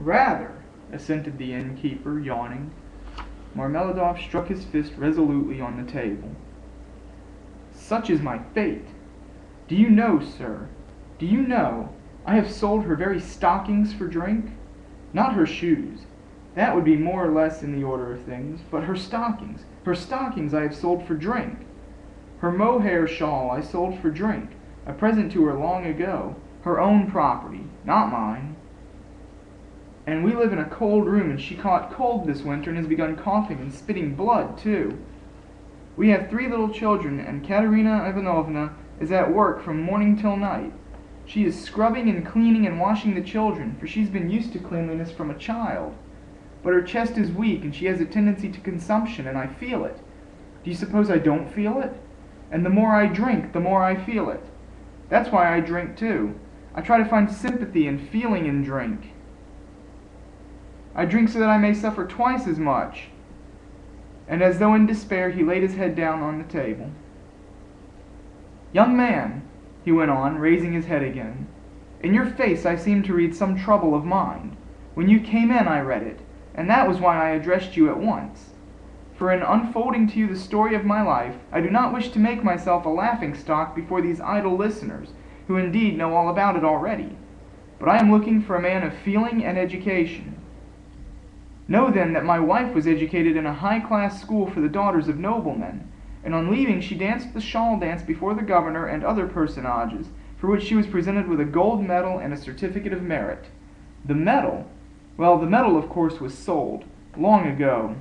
"Rather," assented the innkeeper, yawning. Marmeladov struck his fist resolutely on the table. "Such is my fate. Do you know, sir, do you know, I have sold her very stockings for drink? Not her shoes. That would be more or less in the order of things, but her stockings I have sold for drink. Her mohair shawl I sold for drink, a present to her long ago, her own property, not mine. And we live in a cold room, and she caught cold this winter and has begun coughing and spitting blood, too. We have 3 little children, and Katerina Ivanovna is at work from morning till night. She is scrubbing and cleaning and washing the children, for she's been used to cleanliness from a child. But her chest is weak, and she has a tendency to consumption, and I feel it. Do you suppose I don't feel it? And the more I drink, the more I feel it. That's why I drink, too. I try to find sympathy and feeling in drink. I drink so that I may suffer twice as much." And as though in despair, he laid his head down on the table. "Young man," he went on, raising his head again, "in your face I seem to read some trouble of mind. When you came in I read it, and that was why I addressed you at once. For in unfolding to you the story of my life, I do not wish to make myself a laughing-stock before these idle listeners, who indeed know all about it already. But I am looking for a man of feeling and education. Know then that my wife was educated in a high-class school for the daughters of noblemen, and on leaving she danced the shawl dance before the governor and other personages, for which she was presented with a gold medal and a certificate of merit. The medal? Well, the medal, of course, was sold. Long ago.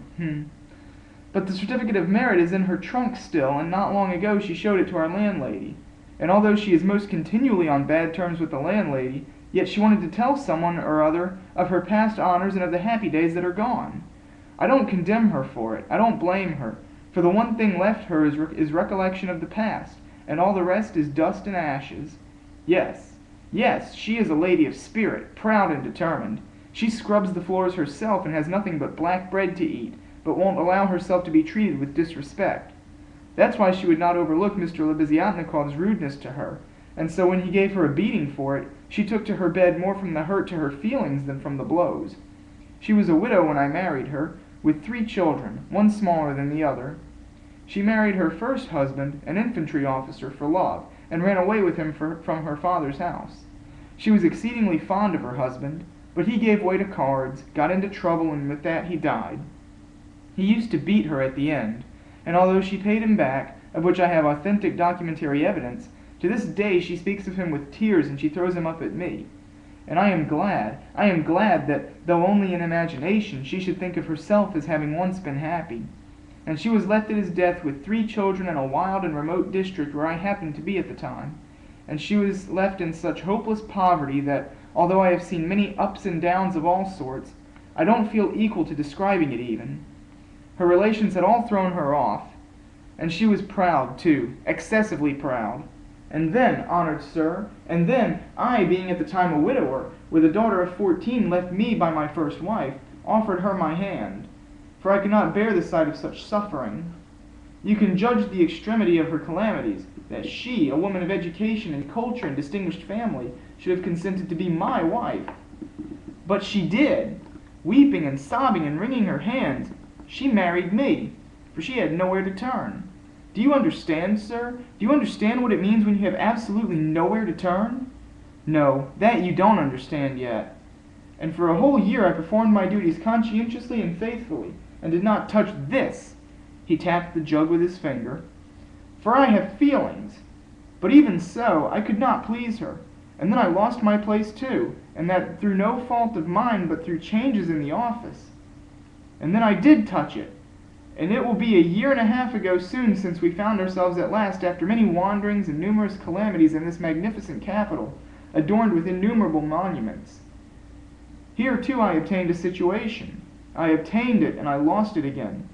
But the certificate of merit is in her trunk still, and not long ago she showed it to our landlady. And although she is most continually on bad terms with the landlady, yet she wanted to tell someone or other of her past honors and of the happy days that are gone. I don't condemn her for it. I don't blame her, for the one thing left her is recollection of the past, and all the rest is dust and ashes. Yes, she is a lady of spirit, proud and determined. She scrubs the floors herself and has nothing but black bread to eat, but won't allow herself to be treated with disrespect. That's why she would not overlook Mr. Lebeziatnikov's rudeness to her, and so when he gave her a beating for it, she took to her bed more from the hurt to her feelings than from the blows. She was a widow when I married her, with 3 children, one smaller than the other. She married her first husband, an infantry officer, for love, and ran away with him from her father's house. She was exceedingly fond of her husband, but he gave way to cards, got into trouble, and with that he died. He used to beat her at the end, and although she paid him back, of which I have authentic documentary evidence, to this day she speaks of him with tears, and she throws him up at me. And I am glad that, though only in imagination, she should think of herself as having once been happy. And she was left at his death with 3 children in a wild and remote district where I happened to be at the time. And she was left in such hopeless poverty that, although I have seen many ups and downs of all sorts, I don't feel equal to describing it even. Her relations had all thrown her off, and she was proud, too, excessively proud. And then, honored sir, and then, I, being at the time a widower, with a daughter of 14 left me by my first wife, offered her my hand, for I could not bear the sight of such suffering. You can judge the extremity of her calamities, that she, a woman of education and culture and distinguished family, should have consented to be my wife. But she did. Weeping and sobbing and wringing her hands, she married me, for she had nowhere to turn. Do you understand, sir? Do you understand what it means when you have absolutely nowhere to turn? No, that you don't understand yet. And for a whole year I performed my duties conscientiously and faithfully, and did not touch this. He tapped the jug with his finger. For I have feelings. But even so, I could not please her. And then I lost my place too, and that through no fault of mine, but through changes in the office. And then I did touch it. And it will be a year and a half ago soon since we found ourselves at last, after many wanderings and numerous calamities, in this magnificent capital, adorned with innumerable monuments. Here, too, I obtained a situation. I obtained it, and I lost it again.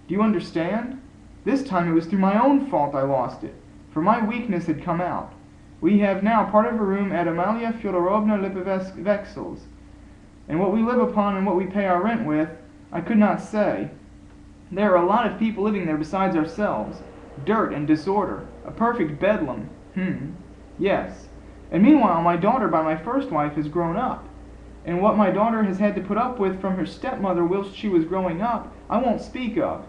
Do you understand? This time it was through my own fault I lost it, for my weakness had come out. We have now part of a room at Amalia Fyodorovna Lipavexel's, and what we live upon and what we pay our rent with, I could not say. There are a lot of people living there besides ourselves. Dirt and disorder. A perfect bedlam. Yes. And meanwhile my daughter by my first wife has grown up. And what my daughter has had to put up with from her stepmother whilst she was growing up, I won't speak of.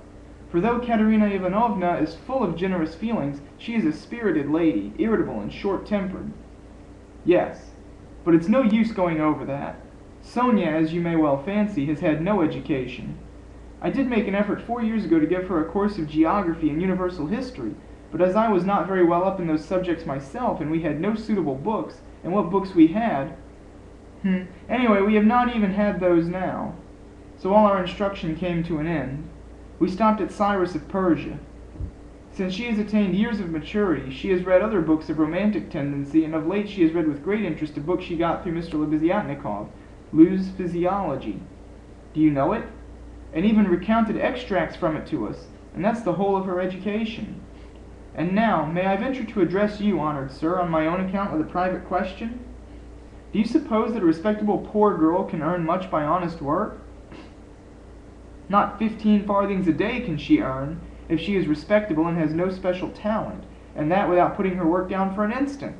For though Katerina Ivanovna is full of generous feelings, she is a spirited lady, irritable and short-tempered. Yes, but it's no use going over that. Sonia, as you may well fancy, has had no education. I did make an effort 4 years ago to give her a course of geography and universal history, but as I was not very well up in those subjects myself, and we had no suitable books, and what books we had, anyway, we have not even had those now. So all our instruction came to an end. We stopped at Cyrus of Persia. Since she has attained years of maturity, she has read other books of romantic tendency, and of late she has read with great interest a book she got through Mr. Lebeziatnikov, Lew's Physiology. Do you know it? And even recounted extracts from it to us, and that's the whole of her education. And now, may I venture to address you, honored sir, on my own account with a private question? Do you suppose that a respectable poor girl can earn much by honest work? Not 15 farthings a day can she earn, if she is respectable and has no special talent, and that without putting her work down for an instant.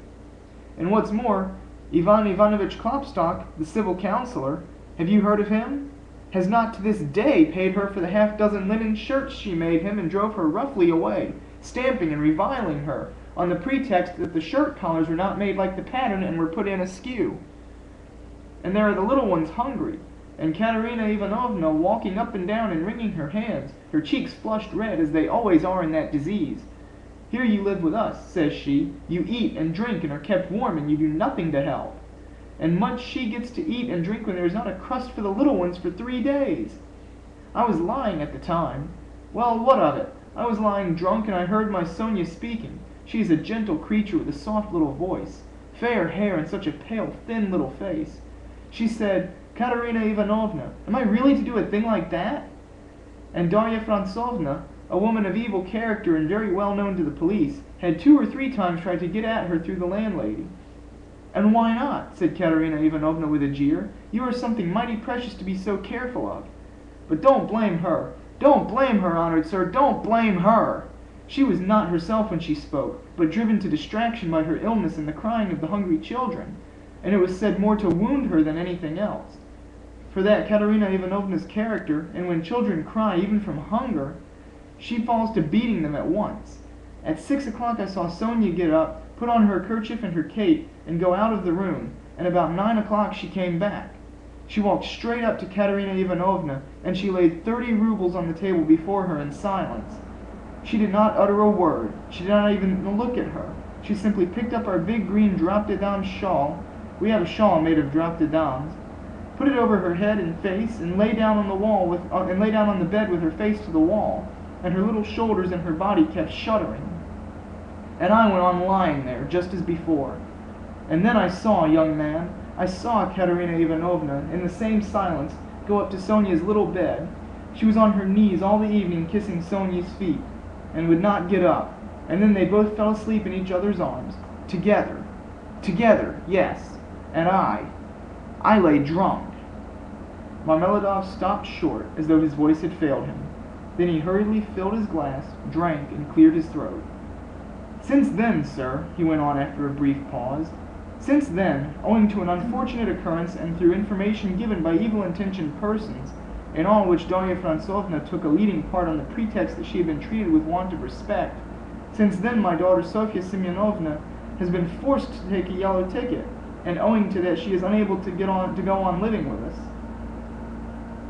And what's more, Ivan Ivanovich Klopstock, the civil councillor, have you heard of him? Has not to this day paid her for the half-dozen linen shirts she made him and drove her roughly away, stamping and reviling her, on the pretext that the shirt collars were not made like the pattern and were put in askew. And there are the little ones hungry, and Katerina Ivanovna walking up and down and wringing her hands, her cheeks flushed red as they always are in that disease. Here you live with us, says she, you eat and drink and are kept warm, and you do nothing to help. And much she gets to eat and drink when there is not a crust for the little ones for 3 days. I was lying at the time. Well, what of it? I was lying drunk, and I heard my Sonia speaking. She is a gentle creature with a soft little voice, fair hair, and such a pale, thin little face. She said, Katerina Ivanovna, am I really to do a thing like that? And Darya Frantsovna, a woman of evil character and very well known to the police, had 2 or 3 times tried to get at her through the landlady. And why not? Said Katerina Ivanovna with a jeer. You are something mighty precious to be so careful of. But don't blame her. Don't blame her, honored sir, don't blame her. She was not herself when she spoke, but driven to distraction by her illness and the crying of the hungry children, and it was said more to wound her than anything else. For that Katerina Ivanovna's character, and when children cry, even from hunger, she falls to beating them at once. At 6 o'clock I saw Sonia get up, put on her kerchief and her cape, and go out of the room, and about 9 o'clock she came back. She walked straight up to Katerina Ivanovna, and she laid 30 rubles on the table before her in silence. She did not utter a word. She did not even look at her. She simply picked up our big green drap-de-dame shawl. We have a shawl made of drap-de-dames. Put it over her head and face, and lay down on the bed with her face to the wall, and her little shoulders and her body kept shuddering. And I went on lying there, just as before. And then I saw, young man, I saw Katerina Ivanovna, in the same silence, go up to Sonia's little bed. She was on her knees all the evening kissing Sonia's feet, and would not get up, and then they both fell asleep in each other's arms, together. Together, yes, and I lay drunk. Marmeladov stopped short, as though his voice had failed him. Then he hurriedly filled his glass, drank, and cleared his throat. Since then, sir, he went on after a brief pause, since then, owing to an unfortunate occurrence and through information given by evil-intentioned persons, in all which Darya Frantsovna took a leading part on the pretext that she had been treated with want of respect, since then my daughter Sofya Semyonovna has been forced to take a yellow ticket, and owing to that she is unable to go on living with us.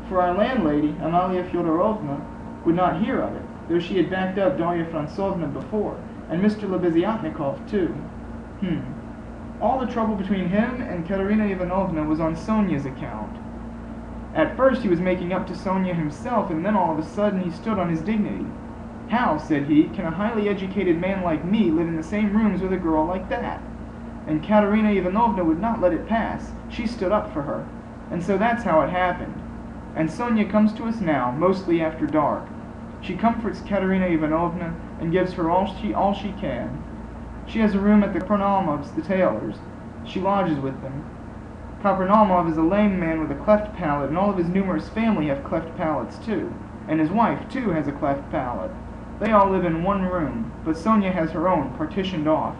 For our landlady, Amalia Fyodorovna, would not hear of it, though she had backed up Darya Frantsovna before, and Mr. Lebeziatnikov too. All the trouble between him and Katerina Ivanovna was on Sonia's account. At first he was making up to Sonia himself, and then all of a sudden he stood on his dignity. How, said he, can a highly educated man like me live in the same rooms with a girl like that? And Katerina Ivanovna would not let it pass. She stood up for her. And so that's how it happened. And Sonia comes to us now, mostly after dark. She comforts Katerina Ivanovna and gives her all she can. She has a room at the Kapernaumовs, the tailors. She lodges with them. Kapernaumov is a lame man with a cleft palate, and all of his numerous family have cleft palates too. And his wife, too, has a cleft palate. They all live in one room, but Sonia has her own, partitioned off.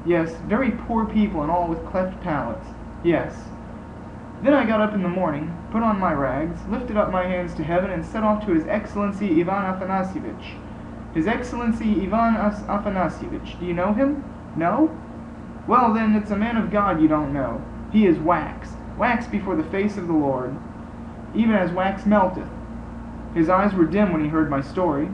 Yes, very poor people and all with cleft palates. Yes. Then I got up in the morning, put on my rags, lifted up my hands to heaven, and set off to His Excellency Ivan Afanasievich. His Excellency Ivan Afanasievich. Do you know him? No? Well, then, it's a man of God you don't know. He is wax, wax before the face of the Lord, even as wax melteth. His eyes were dim when he heard my story.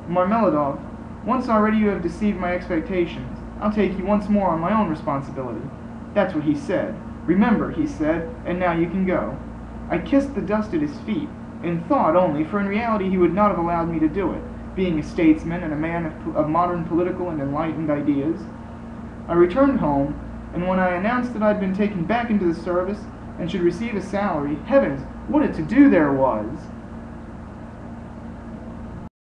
Marmeladov, once already you have deceived my expectations. I'll take you once more on my own responsibility. That's what he said. Remember, he said, and now you can go. I kissed the dust at his feet, in thought only, for in reality he would not have allowed me to do it, being a statesman and a man of modern political and enlightened ideas. I returned home, and when I announced that I'd been taken back into the service and should receive a salary, heavens, what a to-do there was!